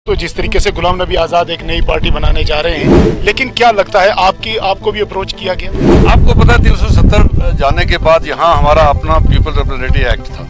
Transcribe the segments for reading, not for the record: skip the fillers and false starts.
तो जिस तरीके से गुलाम नबी आज़ाद एक नई पार्टी बनाने जा रहे हैं, लेकिन क्या लगता है आपको भी अप्रोच किया गया? आपको पता है 370 जाने के बाद यहाँ हमारा अपना पीपल रिप्रेजेंटेटिव एक्ट था,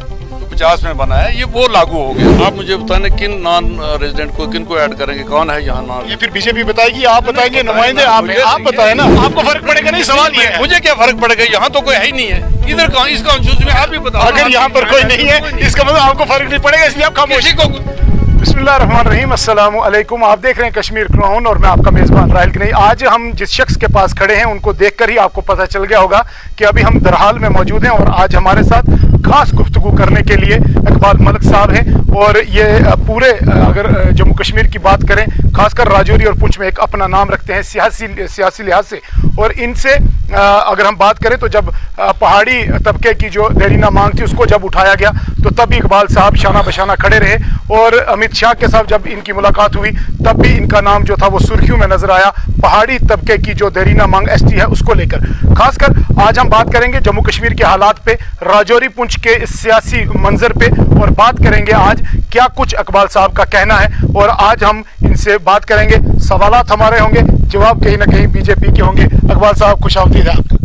50 में बना है, ये वो लागू हो गया। आप मुझे बताएं किन नॉन रेजिडेंट को किन को ऐड करेंगे, कौन है यहाँ नॉन? ये फिर बीजेपी बताएगी, आप बताएंगे, नुमाइंदे आप बताए ना, आपको फर्क पड़ेगा नहीं? सवाल ये है, मुझे क्या फर्क पड़ेगा, यहाँ तो कोई है ही नहीं है इधर कौन, इस कॉन्स्टिट्यूशन में आप ही बताओ। अगर यहाँ पर कोई नहीं है इसका मतलब आपको फर्क नहीं पड़ेगा, इसलिए आप खामोशी को। बिस्मिल्लाहिर्रहमानिर्रहीम, अस्सलामु अलैकुम। आप देख रहे हैं कश्मीर क्राउन और मैं आपका मेज़बान राहिल गनई। आज हम जिस शख्स के पास खड़े हैं उनको देखकर ही आपको पता चल गया होगा कि अभी हम दरहाल में मौजूद हैं और आज हमारे साथ खास गुफ्तगू करने के लिए इकबाल मलिक साहब हैं। और ये पूरे अगर जम्मू कश्मीर की बात करें, खासकर राजौरी और पुंछ में एक अपना नाम रखते हैं सियासी लिहाज से। और इनसे अगर हम बात करें तो जब पहाड़ी तबके की जो देरीना मांग थी उसको जब उठाया गया तो तब भी इकबाल साहब शाना बशाना खड़े रहे। और अमित शाह के साथ जब इनकी मुलाकात हुई तब भी इनका नाम जो था वो सुर्खियों में नजर आया, पहाड़ी तबके की जो देरीना मांग एसटी है उसको लेकर। खासकर आज हम बात करेंगे जम्मू कश्मीर के हालात पे, राजौरी पुंछ के इस सियासी मंजर पे, और बात करेंगे आज क्या कुछ इकबाल साहब का कहना है। और आज हम इनसे बात करेंगे, सवालात हमारे होंगे, जवाब कहीं ना कहीं बीजेपी के होंगे। इकबाल साहब खुशामदीद है आपका।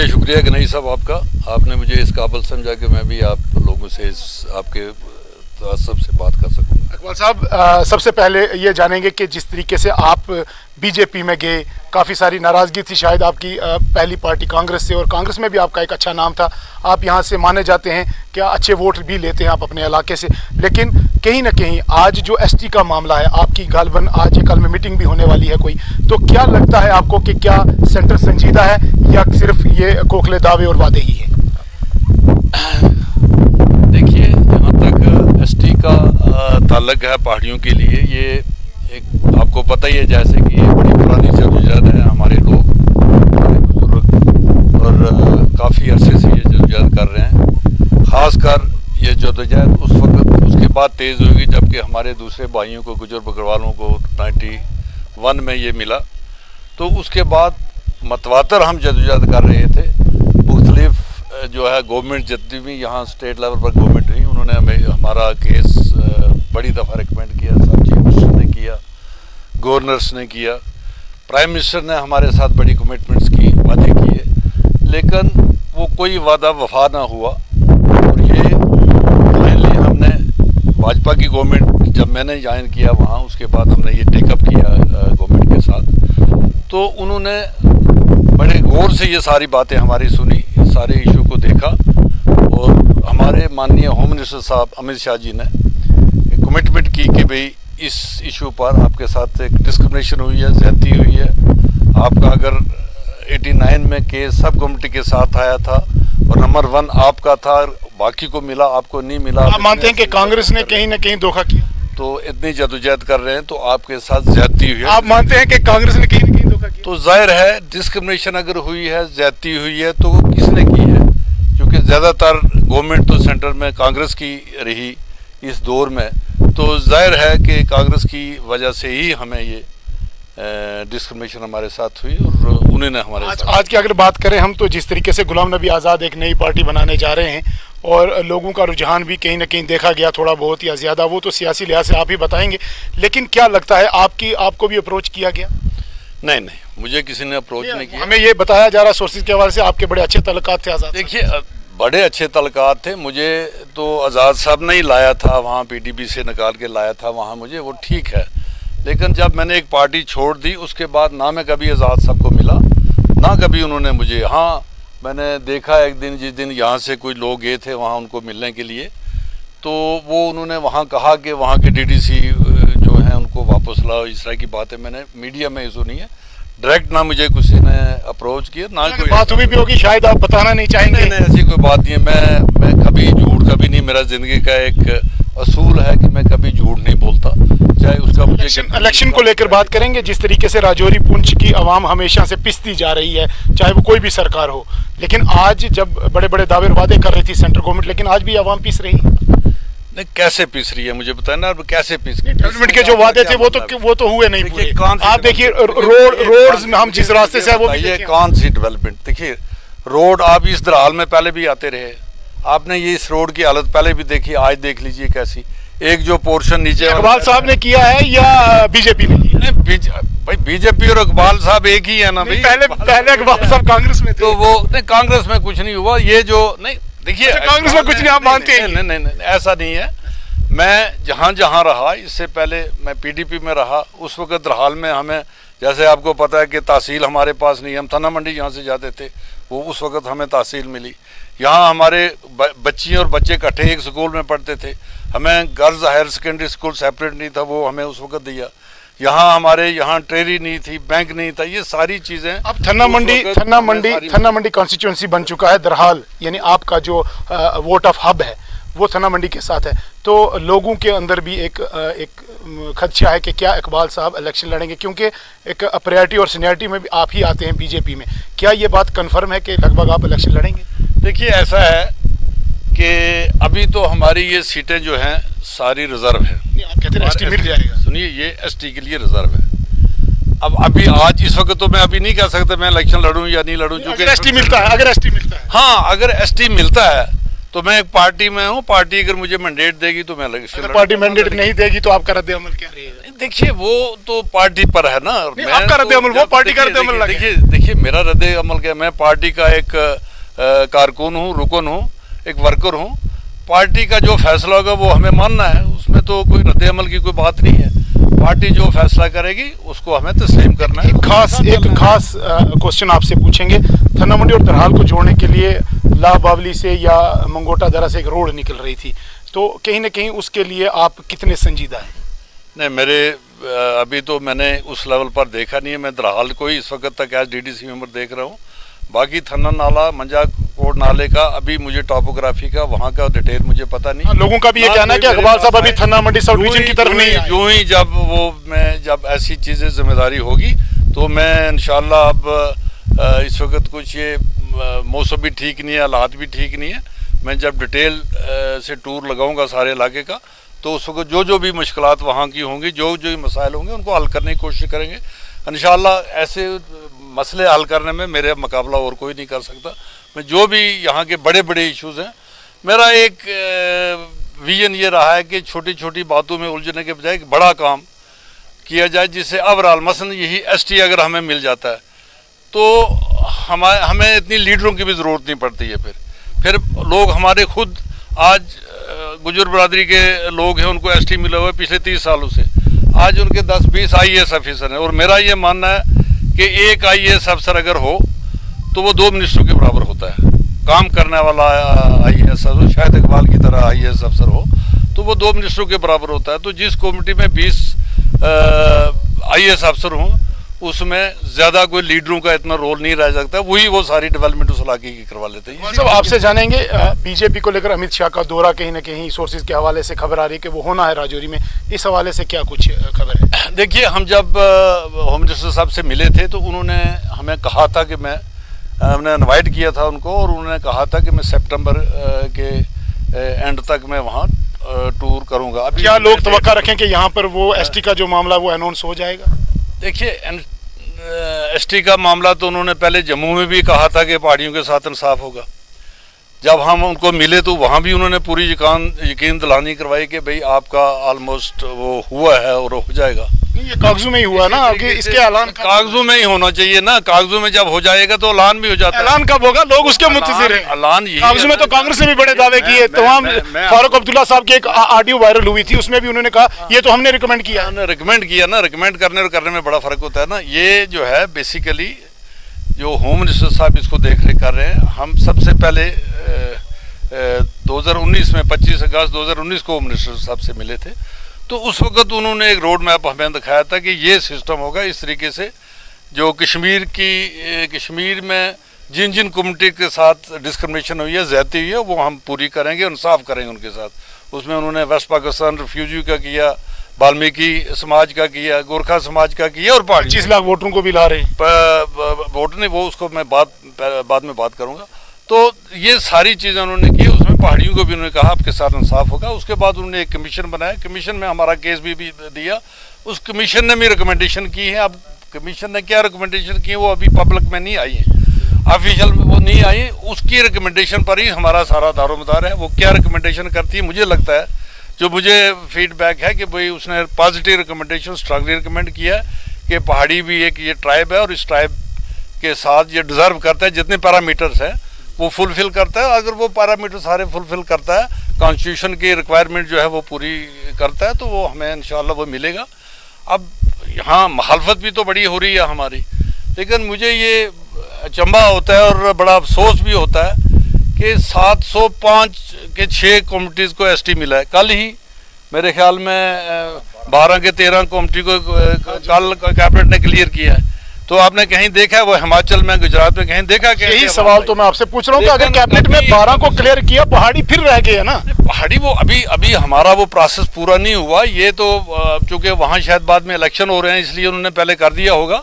शुक्रिया गनई साहब आपका, आपने मुझे इस काबिल समझा कि मैं भी आप लोगों से आपके सबसे बात कर सकूँ। इकबाल साहब, सबसे पहले ये जानेंगे कि जिस तरीके से आप बीजेपी में गए, काफ़ी सारी नाराज़गी थी शायद आपकी पहली पार्टी कांग्रेस से, और कांग्रेस में भी आपका एक अच्छा नाम था, आप यहाँ से माने जाते हैं कि अच्छे वोट भी लेते हैं आप अपने इलाके से। लेकिन कहीं ना कहीं आज जो एसटी का मामला है, आपकी गालबन आज कल में मीटिंग भी होने वाली है कोई, तो क्या लगता है आपको कि क्या सेंटर संजीदा है या सिर्फ ये खोखले दावे और वादे ही है? देखिए, जहाँ तक एसटी का ताल्लुक है पहाड़ियों के लिए, ये एक आपको पता ही है जैसे कि ये बड़ी पुरानी जदोजहद है, हमारे लोग, हमारे बुजुर्ग और काफ़ी अरसे से ये जदोजहद कर रहे हैं। ख़ासकर ये जदोजहद उस वक्त उसके बाद तेज़ होगी जबकि हमारे दूसरे भाइयों को, गुजर बकरवालों को 91 में ये मिला, तो उसके बाद मतवातर हम जदोजहद कर रहे थे। मुख्तलिफ जो है गवर्नमेंट जितनी भी यहाँ स्टेट लेवल पर गवर्नमेंट हुई, उन्होंने हमें हमारा केस बड़ी दफ़ा रिकमेंड किया, सब चीफ मिनिस्टर ने किया, गवर्नर्स ने किया, प्राइम मिनिस्टर ने हमारे साथ बड़ी कमिटमेंट्स की, वादे किए, लेकिन वो कोई वादा वफा ना हुआ। और ये फाइनली हमने भाजपा की गवर्नमेंट जब मैंने ज्वाइन किया वहाँ, उसके बाद हमने ये टेकअप किया गवर्नमेंट के साथ, तो उन्होंने बड़े गौर से ये सारी बातें हमारी सुनी, सारे इशू को देखा, और हमारे माननीय होम मिनिस्टर साहब अमित शाह जी ने कमिटमेंट की कि भाई इस इशू पर आपके साथ एक डिस्क्रिमिनेशन हुई है, ज़्यादती हुई है। आपका अगर 89 में केस सब कमेटी के साथ आया था और नंबर 1 आपका था, बाकी को मिला, आपको नहीं मिला। आप मानते हैं कि कांग्रेस ने कहीं ना कहीं धोखा किया? तो इतनी जदोजहद कर रहे हैं तो आपके साथ ज़्यादती हुई है। आप मानते हैं कि कांग्रेस ने कहीं ना कहीं धोखा किया? तो जाहिर है डिस्क्रिमिनेशन अगर हुई है, ज़्यादती हुई है, तो वो किसने की है? क्योंकि ज़्यादातर गवर्नमेंट तो सेंटर में कांग्रेस की रही इस दौर में, तो जाहिर है कि कांग्रेस की वजह से ही हमें ये डिस्क्रिमिनेशन हमारे साथ हुई और उन्होंने हमारे आज की अगर बात करें हम, तो जिस तरीके से गुलाम नबी आज़ाद एक नई पार्टी बनाने जा रहे हैं और लोगों का रुझान भी कहीं ना कहीं देखा गया थोड़ा बहुत या ज़्यादा, वो तो सियासी लिहाज से आप ही बताएंगे, लेकिन क्या लगता है आपको भी अप्रोच किया गया? नहीं, मुझे किसी ने अप्रोच नहीं किया। हमें ये बताया जा रहा सोर्सेज के हवाले से आपके बड़े अच्छे तल्लुकात थे आज़ाद। देखिए, बड़े अच्छे तल्लुकात थे, मुझे तो आज़ाद साहब ने ही लाया था वहाँ, पीडीपी से निकाल के लाया था वहाँ मुझे, वो ठीक है। लेकिन जब मैंने एक पार्टी छोड़ दी उसके बाद ना मैं कभी आज़ाद साहब को मिला, ना कभी उन्होंने मुझे, हाँ मैंने देखा एक दिन जिस दिन यहाँ से कोई लोग गए थे वहाँ उनको मिलने के लिए, तो वो उन्होंने वहाँ कहा कि वहाँ के डीडीसी जो हैं उनको वापस लाओ, इस तरह की बातें मैंने मीडिया में सुनी है। डायरेक्ट ना मुझे किसी ने अप्रोच किया, ना कोई बात हुई भी होगी, शायद आप बताना नहीं चाहेंगे। नहीं, ऐसी कोई बात नहीं है। मैं कभी झूठ कभी नहीं, मेरा ज़िंदगी का एक असूल है कि मैं कभी झूठ नहीं बोलता, चाहे उसका मुझे। इलेक्शन को लेकर बात करेंगे, जिस तरीके से राजौरी पुंछ की आवाम हमेशा से पिसती जा रही है, चाहे वो कोई भी सरकार हो, लेकिन आज जब बड़े बड़े दावे वादे कर रही थी सेंट्रल गवर्नमेंट, लेकिन आज भी आवाम पिस रही है। नहीं, कैसे पिस रही है मुझे बताए ना, कैसे पिस रही? डेवलपमेंट के जो वादे थे वो तो हुए नहीं पूरे। आप देखिए रोड्स हम जिस रास्ते से वो, ये कौन सी डेवलपमेंट? देखिए, रोड आप इस दरहाल में पहले भी आते रहे, आपने ये इस रोड की हालत पहले भी देखी, आज देख लीजिए कैसी। एक जो पोर्शन नीचे इकबाल साहब ने किया है या बीजेपी ने किया? भाई बीजेपी और इकबाल साहब एक ही है ना भाई। पहले इकबाल साहब कांग्रेस में थे, तो वो नहीं, कांग्रेस में कुछ नहीं हुआ। ये जो नहीं देखिए, कांग्रेस में कुछ नहीं, आप मानते हैं? नहीं, ऐसा नहीं है। मैं जहाँ जहाँ रहा, इससे पहले मैं पीडीपी में रहा, उस वक्त हाल में हमें, जैसे आपको पता है कि तहसील हमारे पास नहीं, हम थाना मंडी यहाँ से जाते थे, वो उस वक्त हमें तहसील मिली। यहाँ हमारे बच्चियाँ और बच्चे इकट्ठे एक स्कूल में पढ़ते थे, हमें girls higher secondary school separate नहीं था, वो हमें उस वक्त दिया। यहाँ हमारे यहाँ ट्रेरी नहीं थी, बैंक नहीं था, ये सारी चीजें। अब थन्ना मंडी कॉन्स्टिट्यूंसी बन चुका है दरहाल, यानी आपका जो वोट ऑफ हब है वो थन्ना मंडी के साथ है, तो लोगों के अंदर भी एक खदशा है कि क्या इकबाल साहब इलेक्शन लड़ेंगे, क्योंकि एक प्रायोरिटी और सीनियरिटी में भी आप ही आते हैं बीजेपी में। क्या ये बात कन्फर्म है कि लगभग आप इलेक्शन लड़ेंगे? देखिए, ऐसा है कि अभी तो हमारी ये सीटें जो हैं सारी रिजर्व है। आप कहते हैं एसटी मिल जाएगा। सुनिए, ये एसटी के लिए रिजर्व है। अब अभी आज इस वक्त तो मैं अभी नहीं कह सकता मैं इलेक्शन लड़ूं या नहीं लड़ूं, क्योंकि एसटी मिलता है। अगर एसटी मिलता है, हाँ, अगर एसटी मिलता है तो मैं एक पार्टी में हूँ, पार्टी अगर मुझे मैंडेट देगी तो मैं इलेक्शन। पार्टी मैंडेट नहीं देगी तो आपका रद्द अमल क्या रहेगा? देखिए, वो तो पार्टी पर है ना। आपका रद्द अमल, वो पार्टी का रद्द अमल। देखिए मेरा रद्द अमल क्या, मैं पार्टी का एक कारकुन हूँ, रुकन हूँ, एक वर्कर हूँ। पार्टी का जो फैसला होगा वो हमें मानना है, उसमें तो कोई रद्द अमल की कोई बात नहीं है। पार्टी जो फैसला करेगी उसको हमें तस्लीम करना है। एक खास क्वेश्चन आपसे पूछेंगे, थन्ना मंडी और दरहाल को जोड़ने के लिए लाबावली से या मंगोटा दरा से एक रोड निकल रही थी, तो कहीं ना कहीं उसके लिए आप कितने संजीदा हैं? नहीं, मेरे अभी तो मैंने उस लेवल पर देखा नहीं है। मैं दरहाल को ही इस वक्त तक एज डीडीसी मेंबर देख रहा हूँ। बाकी थन्ना नाला, मंजा कोट नाले का अभी मुझे टॉपोग्राफी का वहाँ का डिटेल मुझे पता नहीं। लोगों का भी ये कहना है कि इकबाल साहब अभी थन्ना मंडी सब डिवीजन की तरफ नहीं आए। यूं ही जब ऐसी चीज़ें जिम्मेदारी होगी तो मैं इंशाल्लाह, अब इस वक्त कुछ ये मौसम भी ठीक नहीं है, हालात भी ठीक नहीं है। मैं जब डिटेल से टूर लगाऊंगा सारे इलाके का, तो उस वक्त जो भी मुश्किलात वहाँ की होंगी, जो मसाइल होंगे, उनको हल करने की कोशिश करेंगे इंशाल्लाह। ऐसे मसले हल करने में मेरे मुकाबला और कोई नहीं कर सकता। मैं जो भी यहाँ के बड़े बड़े इश्यूज़ हैं, मेरा एक विजन ये रहा है कि छोटी छोटी बातों में उलझने के बजाय एक बड़ा काम किया जाए, जिससे ओवरऑल मसलन यही एसटी अगर हमें मिल जाता है तो हमें इतनी लीडरों की भी ज़रूरत नहीं पड़ती है। फिर लोग हमारे खुद आज गुजर बरादरी के लोग हैं, उनको एसटी मिला हुआ है पिछले 30 सालों से। आज उनके 10-20 IAS ऑफिसर हैं, और मेरा ये मानना है कि एक IAS अफसर अगर हो तो वो 2 मिनिस्टरों के बराबर होता है। काम करने वाला IAS अफसर, शायद इकबाल की तरह IAS अफसर हो तो वो 2 मिनिस्टरों के बराबर होता है। तो जिस कमेटी में 20 IAS अफसर हों, उसमें ज़्यादा कोई लीडरों का इतना रोल नहीं रह सकता, वही वो सारी डेवलपमेंट उस इलाके की करवा लेते हैं। सब आपसे जानेंगे, बीजेपी को लेकर अमित शाह का दौरा कहीं ना कहीं सोर्सेज के हवाले से खबर आ रही है कि वो होना है राजौरी में, इस हवाले से क्या कुछ खबर है? देखिए, हम जब होम मिनिस्टर साहब से मिले थे तो उन्होंने हमें कहा था कि हमने इनवाइट किया था उनको, और उन्होंने कहा था कि मैं सितंबर के एंड तक मैं वहाँ टूर करूँगा। अभी क्या लोग तवक्का रखें कि यहाँ पर वो एसटी का जो मामला वो अनाउंस हो जाएगा? देखिए, एसटी का मामला तो उन्होंने पहले जम्मू में भी कहा था कि पहाड़ियों के साथ इंसाफ होगा। जब हम उनको मिले तो वहाँ भी उन्होंने पूरी यकीन दिलानी करवाई कि भाई आपका ऑलमोस्ट वो हुआ है और हो जाएगा। ये कागजों में ही हुआ ना, आगे इसके ऐलान कागजों में ही होना चाहिए ना। कागजों में जब हो जाएगा तो ऐलान भी हो जाता है। ऐलान कब होगा? लोग उसके मुंतज़िर हैं। ऐलान यही कागजों में तो कांग्रेस ने भी बड़े दावे किए। तमाम फारूक अब्दुल्ला साहब की एक ऑडियो वायरल हुई थी, उसमें भी उन्होंने कहा ये तो हमने रिकमेंड किया। रिकमेंड किया ना, रिकमेंड करने और करने में बड़ा फर्क होता है ना। ये जो है बेसिकली जो होम मिनिस्टर साहब इसको देख रेख कर रहे हैं। हम सबसे पहले 2019 में 25 अगस्त 2019 को होम मिनिस्टर साहब से मिले थे, तो उस वक्त उन्होंने एक रोड मैप हमें दिखाया था कि ये सिस्टम होगा इस तरीके से। जो कश्मीर में जिन जिन कम्युनिटी के साथ डिस्क्रिमिनेशन हुई है, ज़्यादती हुई है, वो हम पूरी करेंगे, इंसाफ करेंगे उनके साथ। उसमें उन्होंने वेस्ट पाकिस्तान रिफ्यूजी का किया, वाल्मीकि समाज का किया, गोरखा समाज का किया, और 25 लाख वोटरों को भी ला रहे हैं। वोट नहीं, वो उसको मैं बाद में बात करूँगा। तो ये सारी चीज़ें उन्होंने की। उसमें पहाड़ियों को भी उन्होंने कहा आपके साथ इंसाफ होगा। उसके बाद उन्होंने एक कमीशन बनाया, कमीशन में हमारा केस भी दिया। उस कमीशन ने भी रिकमेंडेशन की है। अब कमीशन ने क्या रिकमेंडेशन की है वो अभी पब्लिक में नहीं आई है, ऑफिशियल वो नहीं आई। उसकी रिकमेंडेशन पर ही हमारा सारा दारोमदार है। वो क्या रिकमेंडेशन करती है, मुझे लगता है जो मुझे फीडबैक है कि भाई उसने पॉजिटिव रिकमेंडेशन स्ट्रांगली रिकमेंड किया कि पहाड़ी भी एक ये ट्राइब है और इस ट्राइब के साथ ये डिज़र्व करता है, जितने पैरामीटर्स हैं वो फुलफ़िल करता है। अगर वो पैरामीटर सारे फुलफ़िल करता है, कॉन्स्टिट्यूशन की रिक्वायरमेंट जो है वो पूरी करता है, तो वो हमें इंशाल्लाह वो मिलेगा। अब यहाँ मुखालफत भी तो बड़ी हो रही है हमारी, लेकिन मुझे ये अचंभा होता है और बड़ा अफसोस भी होता है कि 705 के 6 कम्युनिटीज़ को एसटी मिला है। कल ही मेरे ख्याल में 12 के 13 कम्युनिटी को कल कैबिनेट ने क्लियर किया है। तो आपने कहीं देखा है वो हिमाचल में, गुजरात में कहीं देखा? यही सवाल तो मैं आपसे पूछ रहा हूँ कि अगर कैबिनेट में 12 को क्लियर किया, पहाड़ी फिर रह गए है ना? पहाड़ी वो अभी हमारा वो प्रोसेस पूरा नहीं हुआ। ये तो चूंकि वहाँ शायद बाद में इलेक्शन हो रहे हैं इसलिए उन्होंने पहले कर दिया होगा।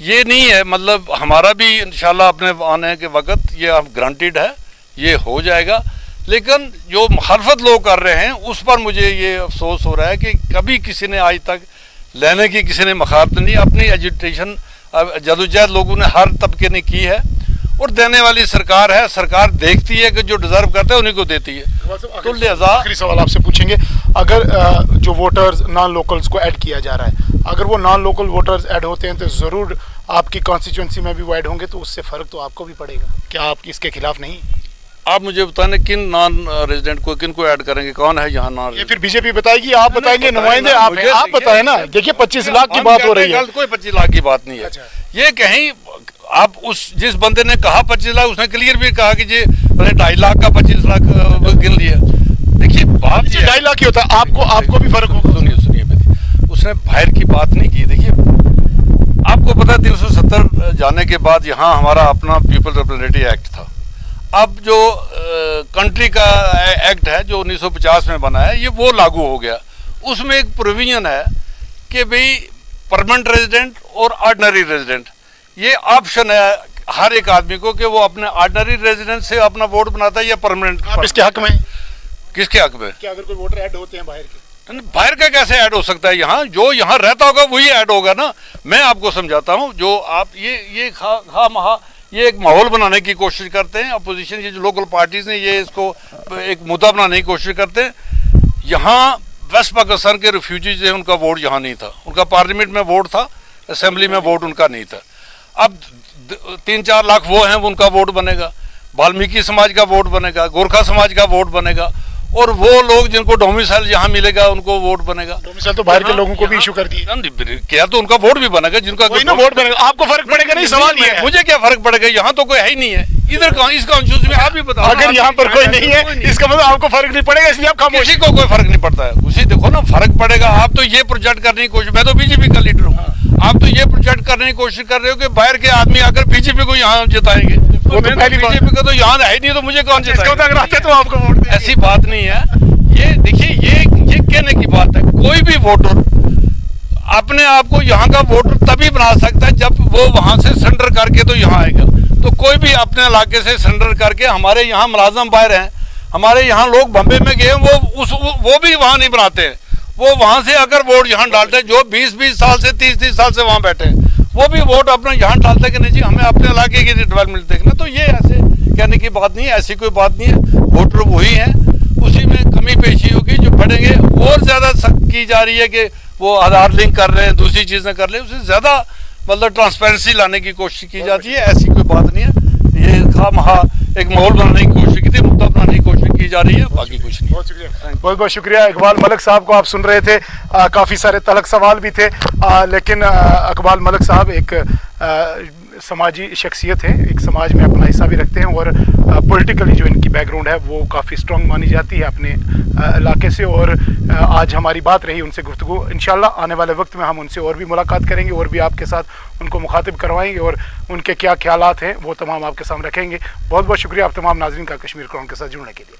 ये नहीं है, मतलब हमारा भी इंशाल्लाह अपने आने के वक्त ये अब ग्रांटेड है, ये हो जाएगा। लेकिन जो मुखालफत लोग कर रहे हैं उस पर मुझे ये अफसोस हो रहा है कि कभी किसी ने आज तक लेने की किसी ने मुखालफत नहीं, अपनी एजुटेशन जदोजहद लोगों ने हर तबके ने की है और देने वाली सरकार है। सरकार देखती है कि जो डिजर्व करते हैं उन्हीं को देती है। तो लिहाजा आखिरी सवाल आपसे पूछेंगे, अगर जो वोटर्स नॉन लोकल्स को ऐड किया जा रहा है, अगर वो नॉन लोकल वोटर्स ऐड होते हैं तो ज़रूर आपकी कॉन्स्टिट्यूंसी में भी वो ऐड होंगे, तो उससे फ़र्क तो आपको भी पड़ेगा। क्या आप इसके खिलाफ नहीं? आप मुझे बताने किन नॉन रेजिडेंट को किन को ऐड करेंगे, कौन है यहाँ नॉन? ये फिर बीजेपी बताएगी, आप बताएंगे, नुमाइंदे आप हैं, आप बताएं ना। देखिए 25 लाख की बात हो रही है। कोई 25 लाख की बात नहीं है। ये कहीं आप उस जिस बंदे ने कहा 25 लाख उसने क्लियर भी कहा कि जी मैंने 2.5 लाख का 25 लाख गिन लिया। देखिए बात 2.5 लाख ही होता है, आपको भी फर्क होगा। सुनिए उसने बाहर की बात नहीं की। देखिए आपको पता है 370 जाने के बाद यहाँ हमारा अपना पीपल रिप्रेजेंटेटिव एक्ट था। अब जो कंट्री का एक्ट है जो 1950 में बना है, ये वो लागू हो गया। उसमें एक प्रोविजन है कि भाई परमानेंट रेजिडेंट और ऑर्डिनरी रेजिडेंट, ये ऑप्शन है हर एक आदमी को कि वो अपने ऑर्डिनरी रेजिडेंट से अपना वोट बनाता है या परमानेंट। आप इसके हक में? किसके हक में? क्या अगर कोई वोटर ऐड होते हैं बाहर के? बाहर का कैसे ऐड हो सकता है? यहाँ जो यहाँ रहता होगा वही ऐड होगा ना। मैं आपको समझाता हूँ, जो आप ये खा महा ये एक माहौल बनाने की कोशिश करते हैं अपोजिशन, ये जो लोकल पार्टीज ने ये इसको एक मुद्दा बनाने की कोशिश करते हैं। यहाँ वेस्ट पाकिस्तान के रिफ्यूजीज हैं, उनका वोट यहाँ नहीं था, उनका पार्लियामेंट में वोट था, असेंबली में वोट उनका नहीं था। अब 3-4 लाख वो हैं, उनका वोट बनेगा, वाल्मीकि समाज का वोट बनेगा, गोरखा समाज का वोट बनेगा, और वो लोग जिनको डोमिसाइल यहाँ मिलेगा उनको वोट बनेगा। डोमिसाइल तो बाहर के लोगों को भी इशू कर दिया क्या, तो उनका वोट भी बनेगा जिनका वोट बनेगा। आपको फर्क पड़ेगा नहीं? सवाल ये है, मुझे क्या फर्क पड़ेगा? यहाँ तो कोई है ही नहीं है इधर कहाँ, इस कॉन्स्टिट्यूशन में आप भी बताओ। अगर यहाँ पर कोई नहीं है इसका मतलब आपको फर्क नहीं पड़ेगा, इसलिए आप खामोश। किसी को कोई फर्क नहीं पड़ता है। उसी देखो ना, फर्क पड़ेगा। आप तो ये प्रोजेक्ट करने की कोशिश, मैं तो बीजेपी का लीडर हूँ, आप तो ये प्रोजेक्ट करने की कोशिश कर रहे हो कि बाहर के आदमी आकर बीजेपी को यहाँ जिताएंगे। बीजेपी का तो यहाँ है नहीं, तो मुझे कौन जिताएगा? तो आपको वोट, ऐसी बात नहीं है। ये देखिए ये कहने की बात है, कोई भी वोटर अपने आप को यहाँ का वोटर तभी बना सकता है जब वो वहाँ से सरेंडर करके तो यहाँ आएगा। तो कोई भी अपने इलाके से सरेंडर करके, हमारे यहाँ मुलाजम बाहर हैं, हमारे यहाँ लोग बम्बे में गए, वो भी वहाँ नहीं बनाते हैं, वो वहाँ से अगर वोट यहाँ डालते हैं, जो 20-20 साल से 30-30 साल से वहाँ बैठे हैं, वो भी वोट अपना यहाँ डालते कि नहीं जी हमें अपने इलाके की डेवलपमेंट देखना। तो ये ऐसे कहने की बात नहीं है, ऐसी कोई बात नहीं है। वोटर वही है, उसी में कमी पेशी होगी जो बढ़ेंगे। और ज़्यादा सख्त की जा रही है कि वो आधार लिंक कर रहे हैं, दूसरी चीज़ें कर रहे हैं, उससे ज़्यादा मतलब ट्रांसपेरेंसी लाने की कोशिश की जाती है। ऐसी कोई बात नहीं है। ये खामखा एक माहौल बनाने की कोशिश की थी, मुद्दा बनाने की कोशिश की जा रही है, बाकी कुछ नहीं। बहुत शुक्रिया, बहुत बहुत शुक्रिया। इकबाल मलिक साहब को आप सुन रहे थे, काफ़ी सारे तलक सवाल भी थे, लेकिन इकबाल मलिक साहब एक समाजी शख्सियत है, एक समाज में अपना हिस्सा भी रखते हैं और पॉलिटिकली जो इनकी बैकग्राउंड है वो काफ़ी स्ट्रॉन्ग मानी जाती है अपने इलाके से। और आज हमारी बात रही उनसे गुफ्तगू। इंशाल्लाह आने वाले वक्त में हम उनसे और भी मुलाकात करेंगे और भी आपके साथ उनको मुखातिब करवाएंगे और उनके क्या ख्यालात हैं वो तमाम आपके सामने रखेंगे। बहुत बहुत शुक्रिया आप तमाम नाज़रीन का कश्मीर क्राउन के साथ जुड़ने के लिए।